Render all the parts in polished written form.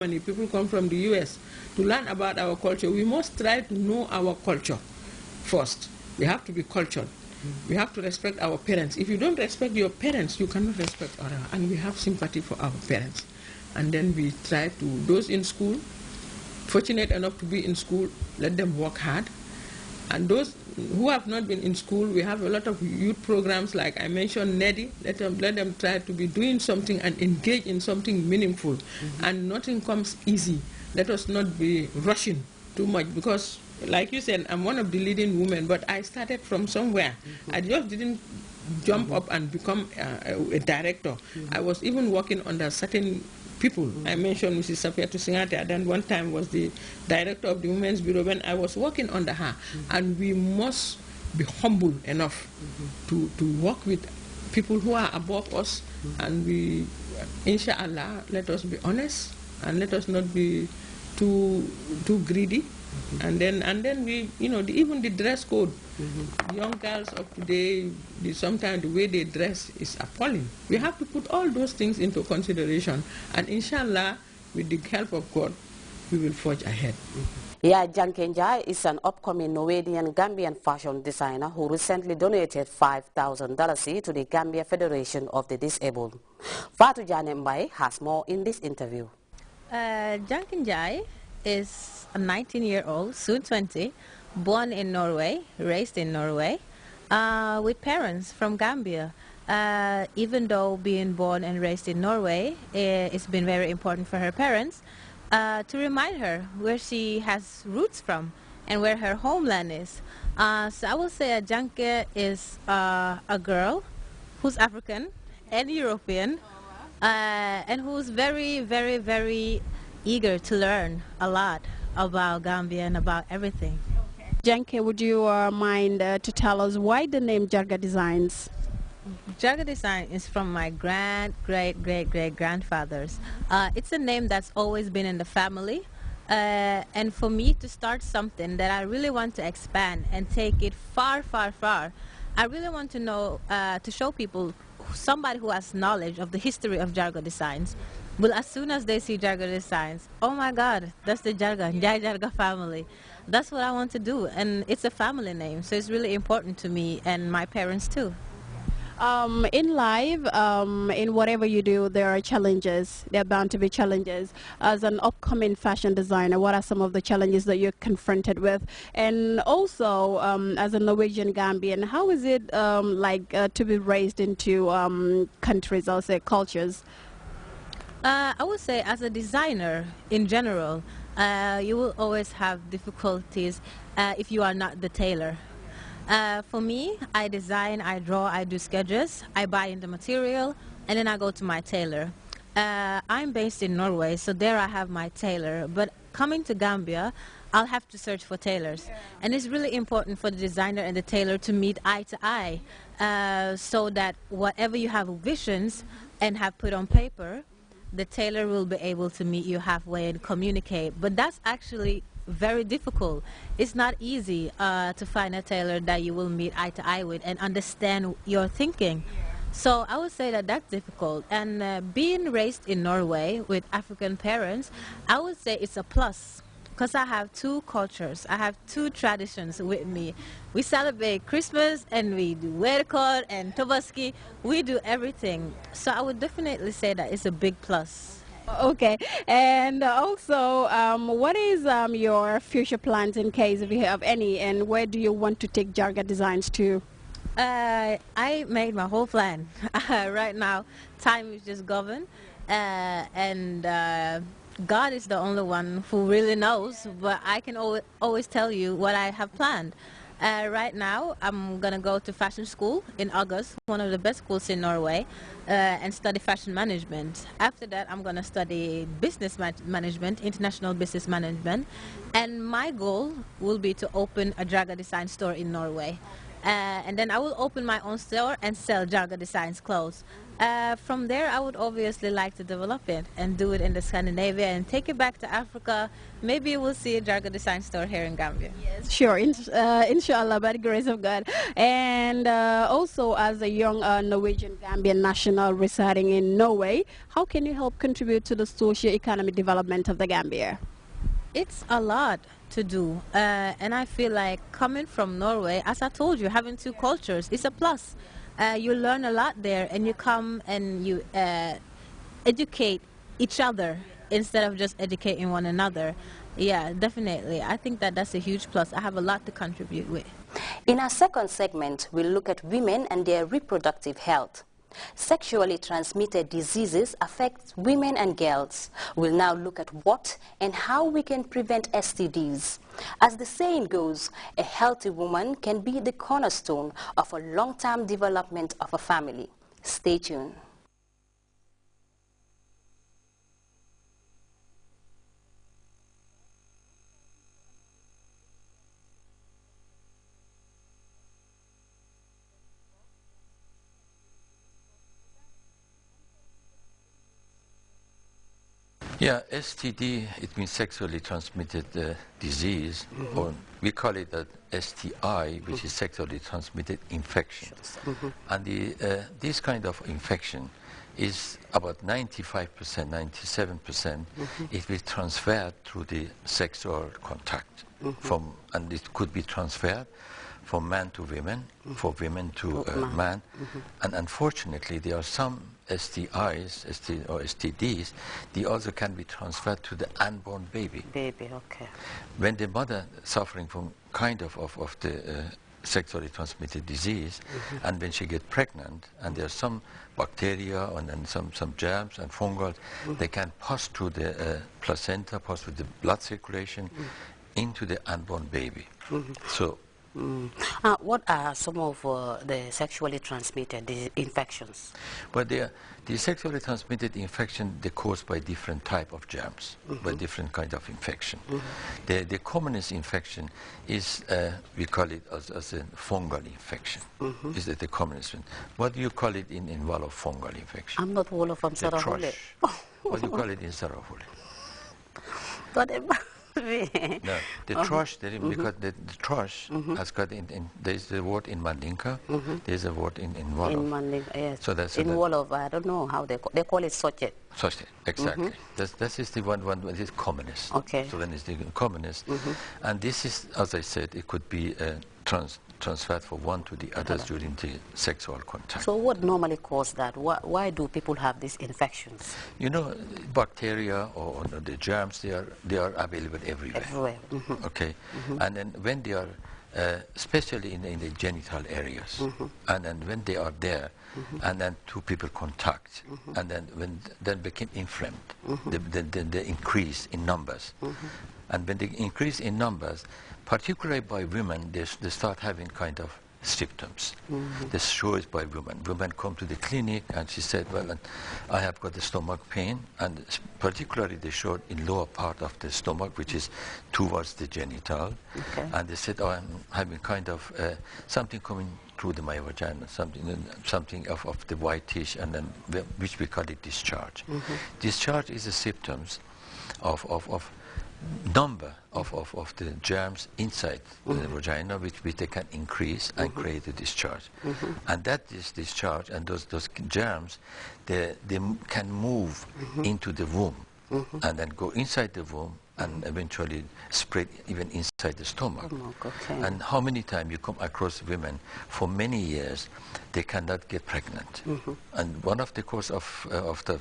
Many people come from the US to learn about our culture. We must try to know our culture first. We have to be cultured. We have to respect our parents. If you don't respect your parents, you cannot respect others. And we have sympathy for our parents. And then we try to, those in school, fortunate enough to be in school, let them work hard. And those who have not been in school, we have a lot of youth programs, like I mentioned, NEDI. Let them try to be doing something and engage in something meaningful. And nothing comes easy. Let us not be rushing too much, because, like you said, I'm one of the leading women, but I started from somewhere. I just didn't jump up and become a director. I was even working under certain people. I mentioned Mrs. Safiatou Singate, then one time was the director of the Women's Bureau when I was working under her. And we must be humble enough to work with people who are above us. And we, inshallah, let us be honest and let us not be too greedy. And then we, even the dress code. Young girls of today, sometimes the way they dress is appalling. We have to put all those things into consideration, and inshallah, with the help of God, we will forge ahead. Yeah, Jankenja is an upcoming Norwegian Gambian fashion designer who recently donated $5,000 to the Gambia Federation of the Disabled. Fatou Janembai has more in this interview. Jankenja is a 19-year-old, soon 20, born in Norway, raised in Norway, with parents from Gambia. Even though being born and raised in Norway, it's been very important for her parents to remind her where she has roots from and where her homeland is. So I will say Janke is a girl who's African and European, and who's very, very, very eager to learn a lot about Gambia and about everything. Janke, would you mind to tell us why the name Jarga Designs? Jarga Design is from my great-great-great-grandfathers. It's a name that's always been in the family. And for me to start something that I really want to expand and take it far, far, far, I really want to know, to show people, somebody who has knowledge of the history of Jarga Designs. Well, as soon as they see Jarga Designs, oh my God, that's the Jarga family. That's what I want to do, and it's a family name, so it's really important to me and my parents too. In life, in whatever you do, there are challenges. There are bound to be challenges. As an upcoming fashion designer, what are some of the challenges that you're confronted with? And also, as a Norwegian Gambian, how is it to be raised into countries, I'll say cultures? I would say as a designer in general, you will always have difficulties if you are not the tailor. For me, I design, I draw, I do sketches, I buy in the material, and then I go to my tailor. I'm based in Norway, so there I have my tailor, but coming to Gambia, I'll have to search for tailors. And it's really important for the designer and the tailor to meet eye to eye, so that whatever you have visions and have put on paper, the tailor will be able to meet you halfway and communicate. But that's actually very difficult. It's not easy to find a tailor that you will meet eye to eye with and understand your thinking. So I would say that that's difficult. And being raised in Norway with African parents, I would say it's a plus, because I have two cultures. I have two traditions with me. We celebrate Christmas and we do Werkod and Tobaski. We do everything. So I would definitely say that it's a big plus. Okay, and also, what is your future plans, in case if you have any, and where do you want to take Jarga Designs to? I made my whole plan. Right now, time is just governed, and God is the only one who really knows, but I can always tell you what I have planned. Right now, I'm going to go to fashion school in August, one of the best schools in Norway, and study fashion management. After that, I'm going to study business management, international business management, and my goal will be to open a Jarga Design store in Norway. And then I will open my own store and sell Jarga Designs clothes. From there, I would obviously like to develop it and do it in the Scandinavia and take it back to Africa. Maybe we'll see a Jargo design store here in Gambia. Yes, sure, inshallah, by the grace of God. And also, as a young Norwegian Gambian national residing in Norway, how can you help contribute to the socio-economic development of the Gambia? It's a lot to do, and I feel like coming from Norway, as I told you, having two cultures is a plus. You learn a lot there, and you come and you educate each other instead of just educating one another. Yeah, definitely. I think that that's a huge plus. I have a lot to contribute with. In our second segment, we'll look at women and their reproductive health. Sexually transmitted diseases affect women and girls. We'll now look at what and how we can prevent STDs. As the saying goes, a healthy woman can be the cornerstone of a long-term development of a family. Stay tuned. Yeah, STD, it means sexually transmitted disease, or we call it STI, which is sexually transmitted infection. And this kind of infection is about 95%, 97%, it will transfer through the sexual contact, and it could be transferred from man to women, for women to man. And unfortunately, there are some STIs or STDs, they also can be transferred to the unborn baby. Okay. When the mother suffering from kind of the sexually transmitted disease, and when she gets pregnant, and there's some bacteria and some germs and fungal, they can pass through the placenta, pass through the blood circulation into the unborn baby. So. What are some of the sexually transmitted infections? But the sexually transmitted infection, they're caused by different type of germs, by different kind of infection. The commonest infection is, we call it as a fungal infection. Is that the commonest one? What do you call it in Wolof fungal infection? I'm not Wolof, I'm Sarahule. What do you call it in Sarahule? No, the thrush, because the thrush has got there's the word in Mandinka, there's a word in Wolof. In Mandinka, yes. So that's in Wolof, I don't know how they call it soche. Soche, exactly. That is the one that is commonest. Okay. So then it's the commonest. And this is, as I said, it could be transferred from one to the others during the sexual contact. So what normally causes that? Why do people have these infections? You know, bacteria or the germs, they are available everywhere. Everywhere. Okay. And then when they are, especially in the genital areas, and then when they are there, and then two people contact, and then when they become inflamed, they increase in numbers. And when they increase in numbers, particularly by women, they start having kind of symptoms. This shows by women. Women come to the clinic and she said, well, I have got the stomach pain, and particularly they showed in lower part of the stomach, which is towards the genital. And they said, oh, I'm having kind of something coming through my vagina, something of the whitish, and then which we call it discharge. Discharge is the symptoms of number of the germs inside the vagina, which they can increase and create a discharge. And that is discharge, and those germs, they can move into the womb and then go inside the womb and eventually spread even inside the stomach. And how many times you come across women, for many years, they cannot get pregnant. And one of the causes of the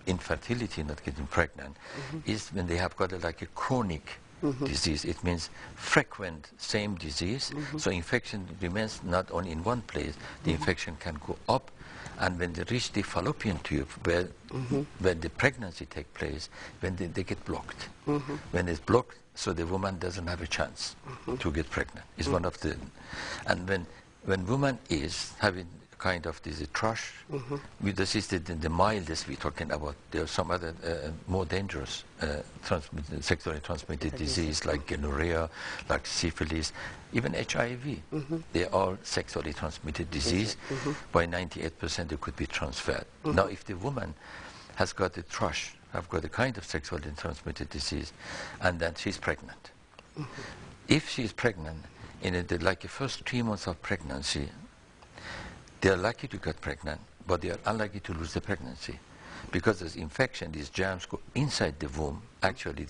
infertility, not getting pregnant, is when they have got like a chronic disease. It means frequent same disease. So infection remains not only in one place, the infection can go up, and when they reach the fallopian tube, where the pregnancy takes place, when they get blocked. When it's blocked, so the woman doesn't have a chance to get pregnant. It's one of the, and when woman is having kind of this thrush. This is the mildest we're talking about. There are some other more dangerous sexually transmitted disease like gonorrhea, like syphilis, even HIV. They are all sexually transmitted disease. By 98% they could be transferred. Now if the woman has got the thrush, have got a kind of sexually transmitted disease, and then she's pregnant. If she's pregnant, in like the first 3 months of pregnancy, they are likely to get pregnant, but they are unlikely to lose the pregnancy. Because this infection, these germs go inside the womb, actually